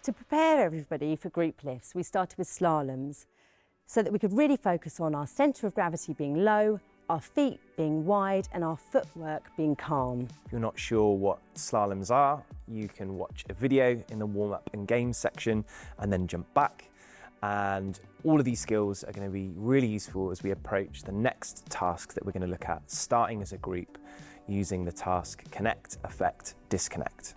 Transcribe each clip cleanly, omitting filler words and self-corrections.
To prepare everybody for group lifts, we started with slaloms so that we could really focus on our centre of gravity being low, our feet being wide and our footwork being calm. If you're not sure what slaloms are, you can watch a video in the warm-up and games section and then jump back. And all of these skills are going to be really useful as we approach the next task that we're going to look at, starting as a group using the task Connect, Affect, Disconnect.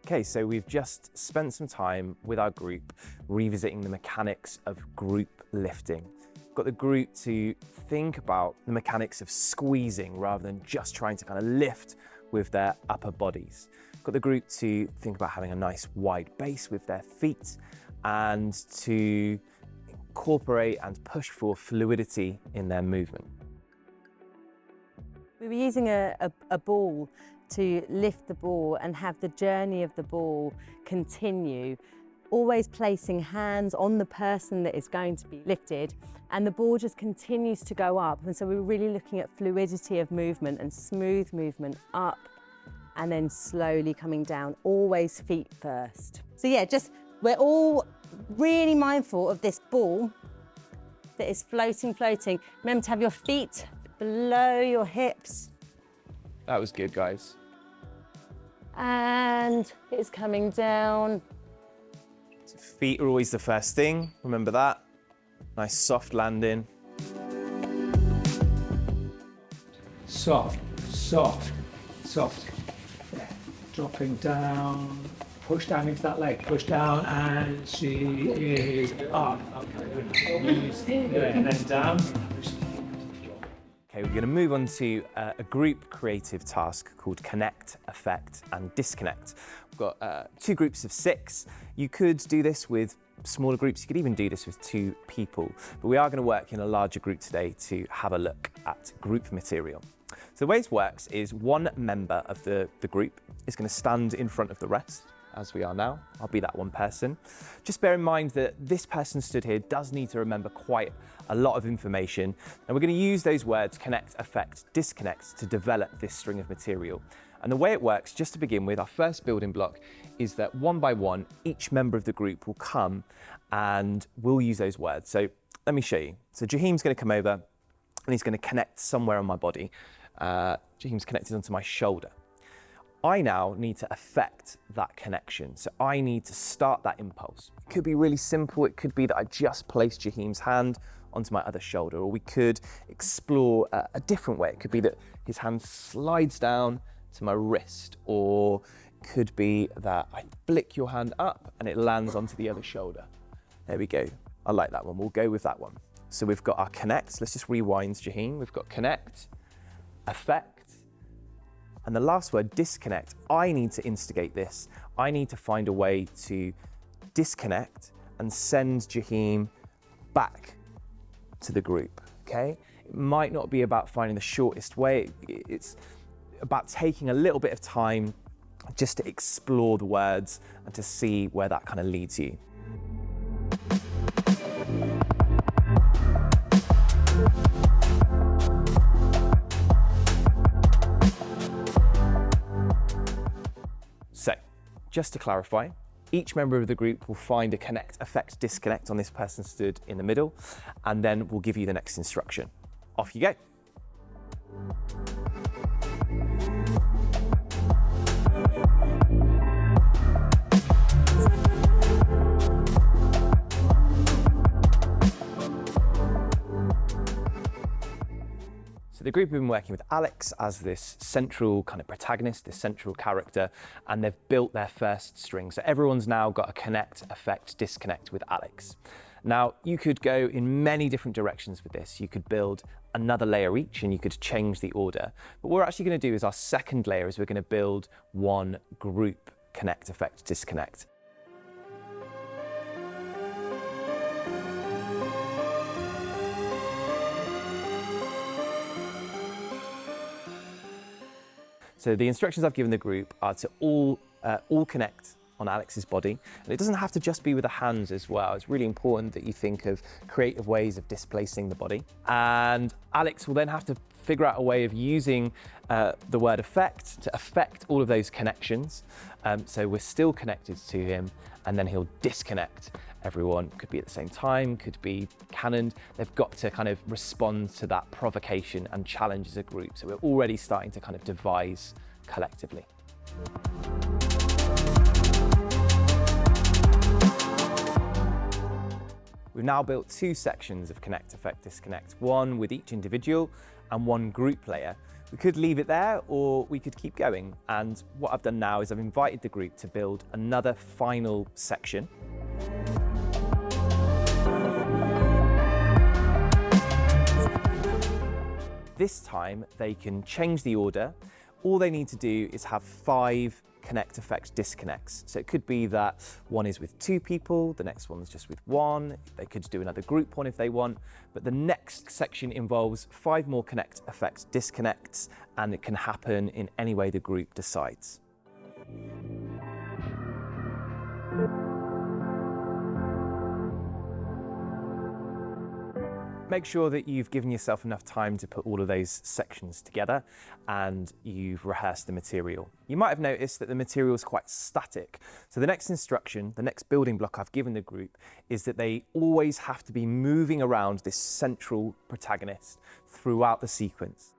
Okay, so we've just spent some time with our group revisiting the mechanics of group lifting. Got the group to think about the mechanics of squeezing rather than just trying to kind of lift with their upper bodies. Got the group to think about having a nice wide base with their feet and to incorporate and push for fluidity in their movement. We were using a ball to lift the ball and have the journey of the ball continue, always placing hands on the person that is going to be lifted, and the ball just continues to go up. And so we were really looking at fluidity of movement and smooth movement up and then slowly coming down, always feet first. So yeah, we're all really mindful of this ball that is floating. Remember to have your feet below your hips. That was good, guys. And it's coming down. So feet are always the first thing, remember that. Nice soft landing. Soft, soft, soft. Yeah. Dropping down, push down into that leg, push down, and she is up. Okay, and then down. Okay, we're going to move on to a group creative task called Connect, Affect and Disconnect. We've got 2 groups of 6. You could do this with smaller groups, you could even do this with 2 people, but we are going to work in a larger group today to have a look at group material. So the way this works is one member of the group is going to stand in front of the rest, as we are now. I'll be that one person. Just bear in mind that this person stood here does need to remember quite a lot of information, and we're going to use those words Connect, Affect, Disconnect to develop this string of material. And the way it works, just to begin with, our first building block is that one by one, each member of the group will come and we'll use those words. So let me show you. So Jaheem's going to come over and he's going to connect somewhere on my body. Jaheem's connected onto my shoulder. I now need to affect that connection. So I need to start that impulse. It could be really simple. It could be that I just place Jaheem's hand onto my other shoulder, or we could explore a different way. It could be that his hand slides down to my wrist, or it could be that I flick your hand up and it lands onto the other shoulder. There we go. I like that one. We'll go with that one. So we've got our connect. Let's just rewind, Jaheem. We've got connect, affect, and the last word, disconnect. I need to instigate this. I need to find a way to disconnect and send Jaheem back to the group, okay? It might not be about finding the shortest way. It's about taking a little bit of time just to explore the words and to see where that kind of leads you. So, just to clarify, each member of the group will find a connect, affect, disconnect on this person stood in the middle, and then we'll give you the next instruction. Off you go. So the group have been working with Alex as this central kind of protagonist, this central character, and they've built their first string. So everyone's now got a connect, affect, disconnect with Alex. Now, you could go in many different directions with this. You could build another layer each and you could change the order. But what we're actually going to do is our second layer is we're going to build one group connect, affect, disconnect. So the instructions I've given the group are to all connect on Alex's body. And it doesn't have to just be with the hands as well. It's really important that you think of creative ways of displacing the body. And Alex will then have to figure out a way of using the word affect to affect all of those connections. So we're still connected to him and then he'll disconnect everyone. Could be at the same time, could be cannoned. They've got to kind of respond to that provocation and challenge as a group. So we're already starting to kind of devise collectively. We've now built 2 sections of Connect, Affect, Disconnect, one with each individual and one group layer. We could leave it there or we could keep going. And what I've done now is I've invited the group to build another final section. This time they can change the order. All they need to do is have 5 Connect, Affect, Disconnects. So it could be that one is with 2 people, the next one's just with 1. They could do another group one if they want. But the next section involves 5 more Connect, Affect, Disconnects, and it can happen in any way the group decides. Make sure that you've given yourself enough time to put all of those sections together and you've rehearsed the material. You might have noticed that the material is quite static. So the next instruction, the next building block I've given the group is that they always have to be moving around this central protagonist throughout the sequence.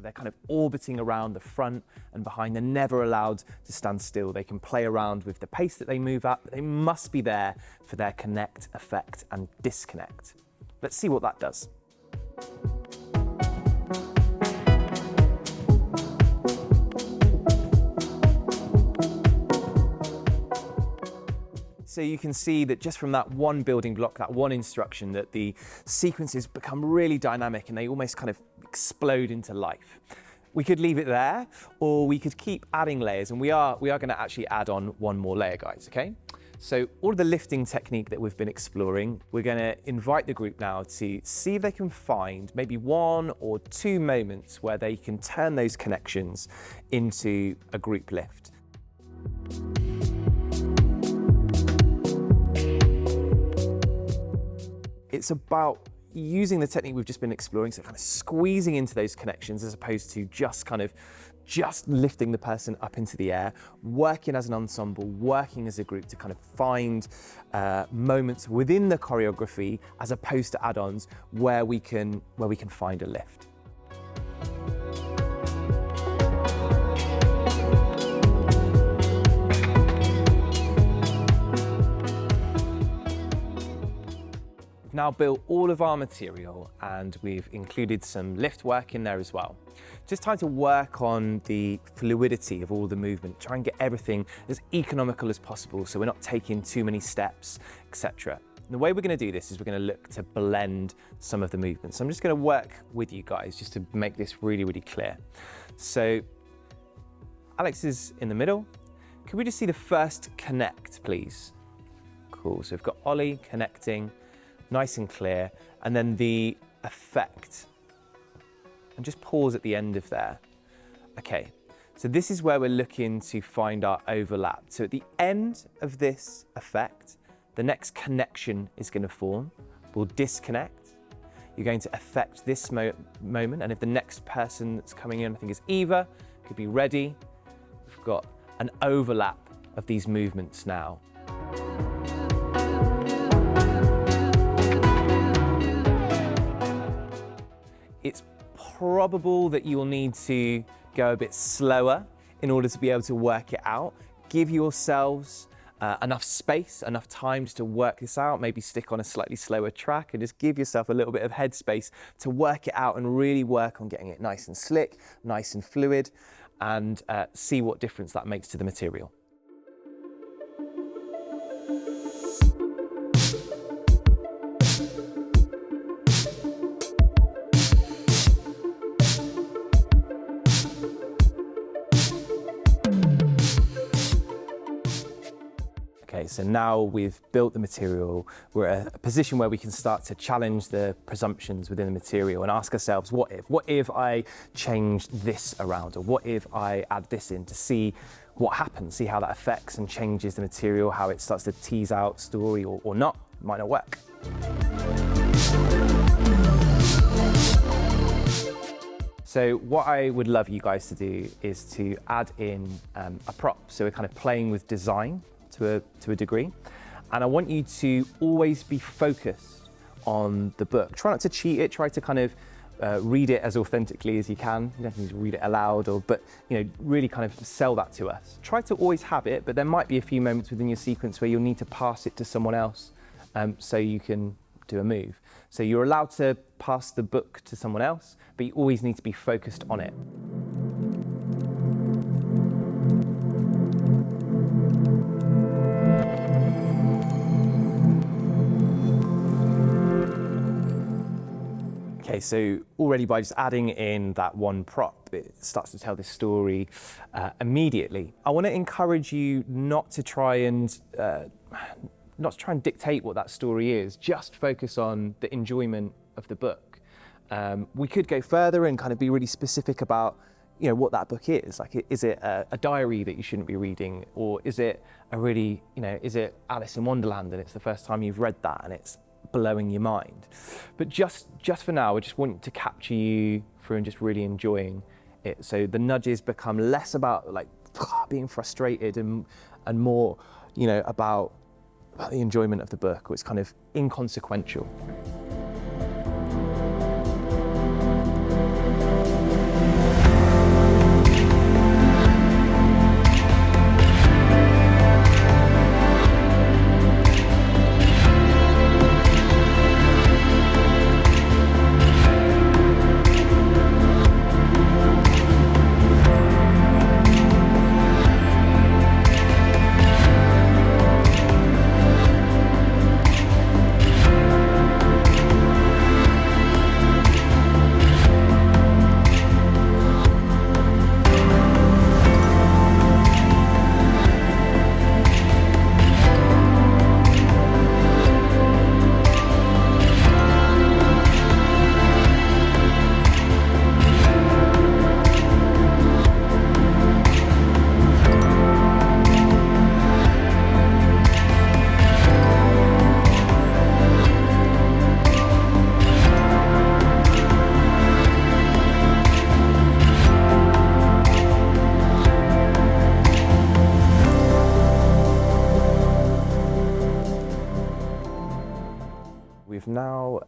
They're kind of orbiting around the front and behind. They're never allowed to stand still. They can play around with the pace that they move at, but they must be there for their connect, affect, and disconnect. Let's see what that does. So you can see that just from that one building block, that one instruction, that the sequences become really dynamic and they almost kind of explode into life. We could leave it there, or we could keep adding layers, and we are going to actually add on one more layer, guys, okay? So all of the lifting technique that we've been exploring, we're going to invite the group now to see if they can find maybe 1 or 2 moments where they can turn those connections into a group lift. It's about using the technique we've just been exploring, so kind of squeezing into those connections as opposed to just lifting the person up into the air, working as an ensemble, working as a group to kind of find moments within the choreography as opposed to add-ons where we can find a lift. Now built all of our material and we've included some lift work in there as well. Just trying to work on the fluidity of all the movement, try and get everything as economical as possible so we're not taking too many steps, etc. The way we're going to do this is we're going to look to blend some of the movements. So I'm just going to work with you guys just to make this really, really clear. So Alex is in the middle. Could we just see the first connect, please? Cool, so we've got Ollie connecting, nice and clear, and then the effect. And just pause at the end of there. Okay, so this is where we're looking to find our overlap. So at the end of this effect, the next connection is going to form. We'll disconnect. You're going to affect this moment, and if the next person that's coming in, I think is Eva, could be ready. We've got an overlap of these movements now. It's probable that you'll need to go a bit slower in order to be able to work it out. Give yourselves enough space, enough time to work this out, maybe stick on a slightly slower track and just give yourself a little bit of headspace to work it out and really work on getting it nice and slick, nice and fluid, and see what difference that makes to the material. Okay, so now we've built the material, we're at a position where we can start to challenge the presumptions within the material and ask ourselves, what if I change this around, or what if I add this in, to see what happens, see how that affects and changes the material, how it starts to tease out story or not, it might not work. So what I would love you guys to do is to add in a prop. So we're kind of playing with design to a degree. And I want you to always be focused on the book. Try not to cheat it, try to kind of read it as authentically as you can. You don't need to read it aloud, but really kind of sell that to us. Try to always have it, but there might be a few moments within your sequence where you'll need to pass it to someone else so you can do a move. So you're allowed to pass the book to someone else, but you always need to be focused on it. Okay, so already by just adding in that one prop, it starts to tell this story immediately. I want to encourage you not to try and dictate what that story is. Just focus on the enjoyment of the book. We could go further and kind of be really specific about what that book is. Like, is it a diary that you shouldn't be reading, or is it is it Alice in Wonderland and it's the first time you've read that and it's blowing your mind? But just for now, I just want to capture you through and just really enjoying it. So the nudges become less about like being frustrated and more, about the enjoyment of the book, or it's kind of inconsequential. We've now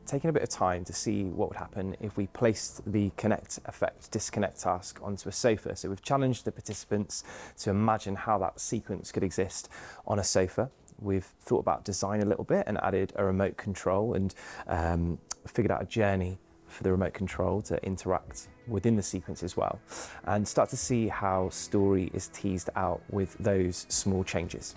taken a bit of time to see what would happen if we placed the connect effect disconnect task onto a sofa. So we've challenged the participants to imagine how that sequence could exist on a sofa. We've thought about design a little bit and added a remote control and figured out a journey for the remote control to interact within the sequence as well, and start to see how story is teased out with those small changes.